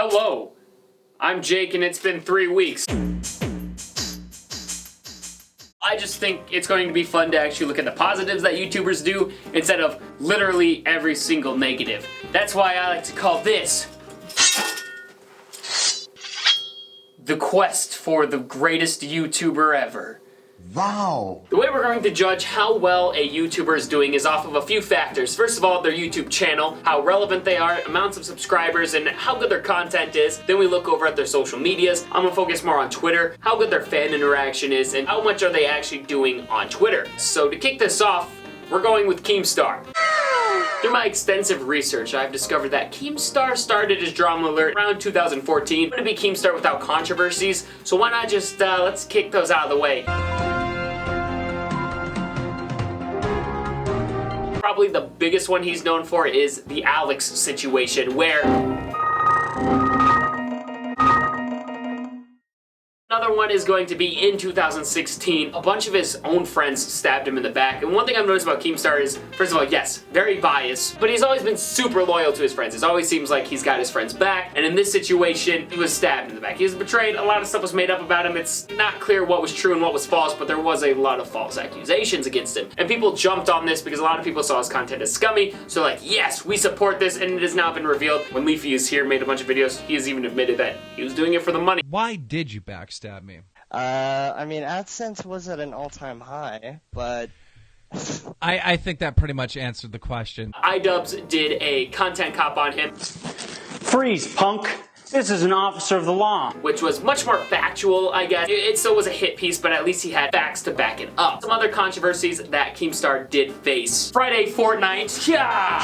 Hello, I'm Jake and it's been 3 weeks. I just think it's going to be fun to actually look at the positives that YouTubers do instead of literally every single negative. That's why I like to call this the quest for the greatest YouTuber ever. Wow! The way we're going to judge how well a YouTuber is doing is off of a few factors. First of all, their YouTube channel, how relevant they are, amounts of subscribers, and how good their content is. Then we look over at their social medias. I'm gonna focus more on Twitter, how good their fan interaction is, and how much are they actually doing on Twitter. So to kick this off, we're going with KeemStar. Through my extensive research, I've discovered that KeemStar started as Drama Alert around 2014. It wouldn't be KeemStar without controversies, so why not just, let's kick those out of the way. Probably the biggest one he's known for is the Alex situation, where another one is going to be in 2016. A bunch of his own friends stabbed him in the back. And one thing I've noticed about KeemStar is, first of all, yes, very biased, but he's always been super loyal to his friends. It always seems like he's got his friends back. And in this situation, he was stabbed in the back. He was betrayed. A lot of stuff was made up about him. It's not clear what was true and what was false, but there was a lot of false accusations against him. And people jumped on this because a lot of people saw his content as scummy. So like, yes, we support this, and it has now been revealed. When Leafy is here, made a bunch of videos, he has even admitted that he was doing it for the money. Why did you backstab me? I mean, AdSense was at an all-time high, but I think that pretty much answered the question. iDubbbz did a content cop on him. Freeze, punk! This is an officer of the law. Which was much more factual, I guess. It still was a hit piece, but at least he had facts to back it up. Some other controversies that KeemStar did face. Friday Fortnite. Yeah!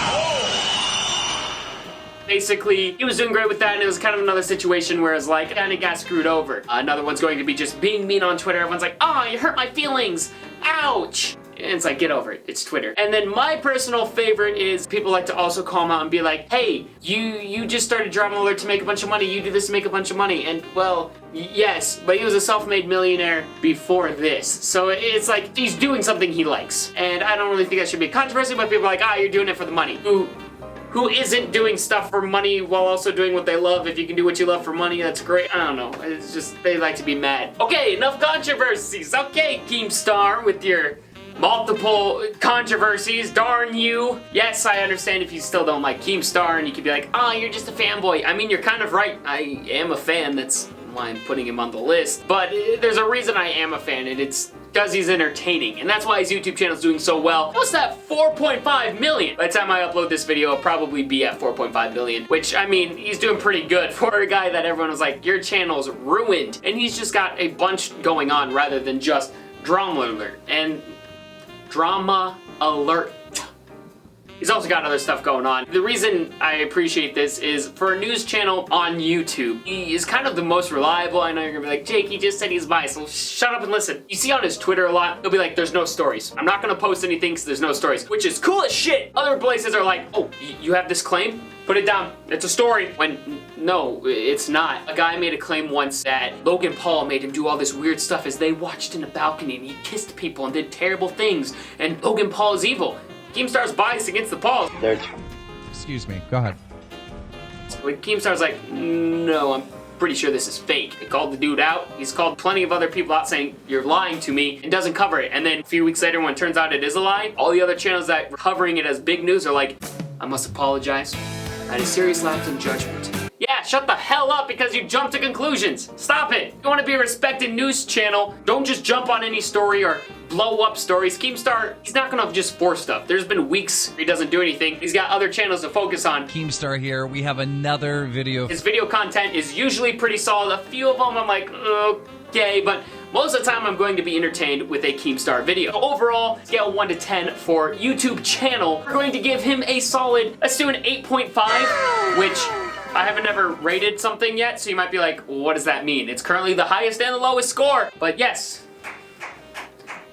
Basically, he was doing great with that, and it was kind of another situation where it's like, kind of got screwed over. Another one's going to be just being mean on Twitter. Everyone's like, oh, you hurt my feelings. Ouch. And it's like, get over it. It's Twitter. And then my personal favorite is people like to also call him out and be like, hey, you just started Drama Alert to make a bunch of money. You do this to make a bunch of money. And, well, yes, but he was a self-made millionaire before this. So it's like, he's doing something he likes. And I don't really think that should be a controversy, but people are like, ah, you're doing it for the money. Who isn't doing stuff for money while also doing what they love? If you can do what you love for money, that's great. I don't know. It's just, they like to be mad. Okay, enough controversies. Okay, KeemStar, with your multiple controversies, darn you. Yes, I understand if you still don't like KeemStar and you could be like, oh, you're just a fanboy. I mean, you're kind of right. I am a fan. That's why I'm putting him on the list. But there's a reason I am a fan, and it's because he's entertaining, and that's why his YouTube channel is doing so well. What's that? 4.5 million. By the time I upload this video, it'll probably be at 4.5 million, which, I mean, he's doing pretty good for a guy that everyone was like, your channel's ruined. And he's just got a bunch going on rather than just Drama Alert. And Drama Alert. He's also got other stuff going on. The reason I appreciate this is for a news channel on YouTube, he is kind of the most reliable. I know you're gonna be like, Jake, he just said he's biased. Well, shut up and listen. You see on his Twitter a lot, he'll be like, there's no stories. I'm not gonna post anything because there's no stories, which is cool as shit. Other places are like, oh, you have this claim? Put it down. It's a story. When, no, it's not. A guy made a claim once that Logan Paul made him do all this weird stuff as they watched in a balcony and he kissed people and did terrible things, and Logan Paul is evil. KeemStar's biased against the Pauls. Excuse me, go ahead. When KeemStar's like, no, I'm pretty sure this is fake. They called the dude out. He's called plenty of other people out saying, you're lying to me, and doesn't cover it. And then a few weeks later, when it turns out it is a lie, all the other channels that were covering it as big news are like, I must apologize. I had a serious lapse in judgment. Yeah, shut the hell up because you jump to conclusions. Stop it. If you want to be a respected news channel, don't just jump on any story or blow up stories. KeemStar, he's not gonna just force stuff. There's been weeks he doesn't do anything. He's got other channels to focus on. KeemStar here. We have another video. His video content is usually pretty solid. A few of them I'm like, okay, but most of the time I'm going to be entertained with a KeemStar video. So overall, scale 1 to 10 for YouTube channel, we're going to give him a solid, let's do an 8.5, which I haven't ever rated something yet, so you might be like, well, what does that mean? It's currently the highest and the lowest score, but yes.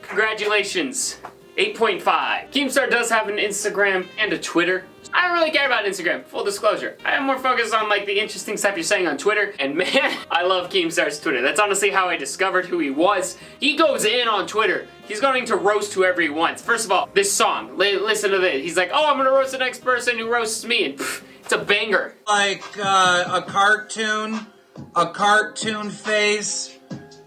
Congratulations, 8.5. KeemStar does have an Instagram and a Twitter. I don't really care about Instagram, full disclosure. I am more focused on like the interesting stuff you're saying on Twitter, and man, I love KeemStar's Twitter. That's honestly how I discovered who he was. He goes in on Twitter. He's going to roast whoever he wants. First of all, this song, listen to this. He's like, oh, I'm gonna roast the next person who roasts me, and It's a banger. Like a cartoon face.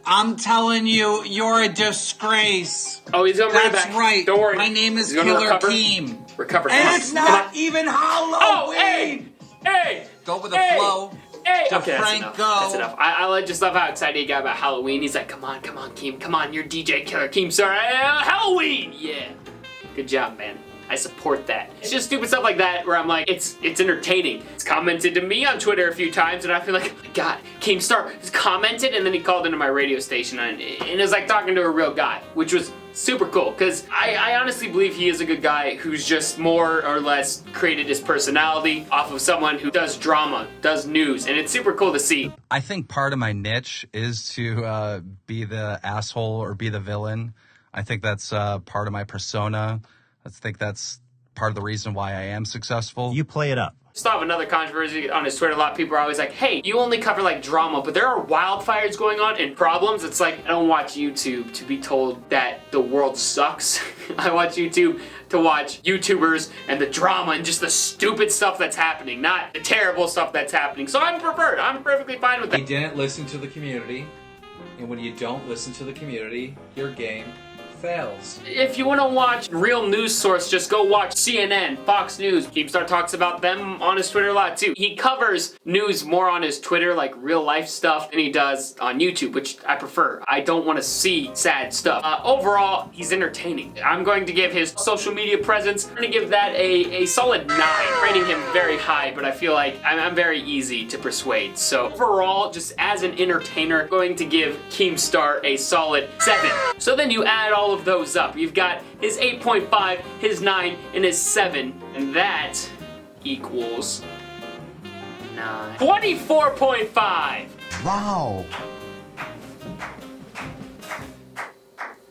I'm telling you, you're a disgrace. Oh, he's gonna bring it That's back. right. Don't worry. My name is He's gonna Killer recover. Keem. Recover. And Come on. it's Come not on. even Halloween. Oh, hey! Hey! Go with the Hey! flow. Hey! To Okay, that's Frank enough. go. That's enough. I just love how excited he got about Halloween. He's like, come on, Keem. Come on, you're DJ Killer KeemStar. Halloween! Yeah. Good job, man. I support that. It's just stupid stuff like that where I'm like, it's entertaining. It's commented to me on Twitter a few times and I feel like, oh my God, KeemStar has commented, and then he called into my radio station and it was like talking to a real guy, which was super cool because I honestly believe he is a good guy who's just more or less created his personality off of someone who does drama, does news, and it's super cool to see. I think part of my niche is to be the asshole or be the villain. I think that's part of my persona. I think that's part of the reason why I am successful. You play it up. Still have another controversy on his Twitter. A lot of people are always like, hey, you only cover like drama, but there are wildfires going on and problems. It's like, I don't watch YouTube to be told that the world sucks. I watch YouTube to watch YouTubers and the drama and just the stupid stuff that's happening, not the terrible stuff that's happening. So I'm preferred. I'm perfectly fine with that. He didn't listen to the community, and when you don't listen to the community, your game fails. If you want to watch real news source, just go watch CNN, Fox News. KeemStar talks about them on his Twitter a lot too. He covers news more on his Twitter, like real life stuff, than he does on YouTube, which I prefer. I don't want to see sad stuff. Overall, he's entertaining. I'm going to give his social media presence, I'm going to give that a solid 9. Rating him very high, but I feel like I'm very easy to persuade. So overall, just as an entertainer, I'm going to give KeemStar a solid 7. So then you add all of those up. You've got his 8.5, his 9, and his 7, and that equals 9. 24.5! Wow.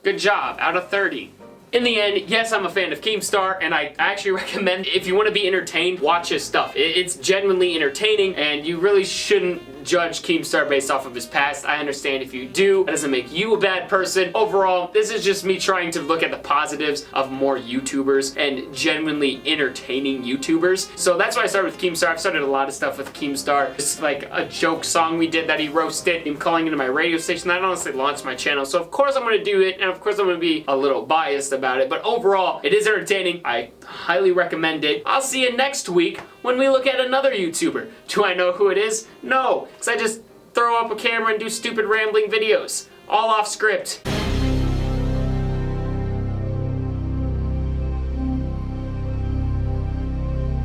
Good job, out of 30. In the end, yes, I'm a fan of KeemStar, and I actually recommend, if you want to be entertained, watch his stuff. It's genuinely entertaining, and you really shouldn't judge KeemStar based off of his past. I understand if you do. That doesn't make you a bad person. Overall, this is just me trying to look at the positives of more YouTubers and genuinely entertaining YouTubers. So that's why I started with KeemStar. I've started a lot of stuff with KeemStar. It's like a joke song we did that he roasted, him calling into my radio station. That honestly launched my channel. So of course I'm going to do it, and of course I'm going to be a little biased about it. But overall, it is entertaining. I highly recommend it. I'll see you next week when we look at another YouTuber. Do I know who it is? No, because I just throw up a camera and do stupid rambling videos. All off script.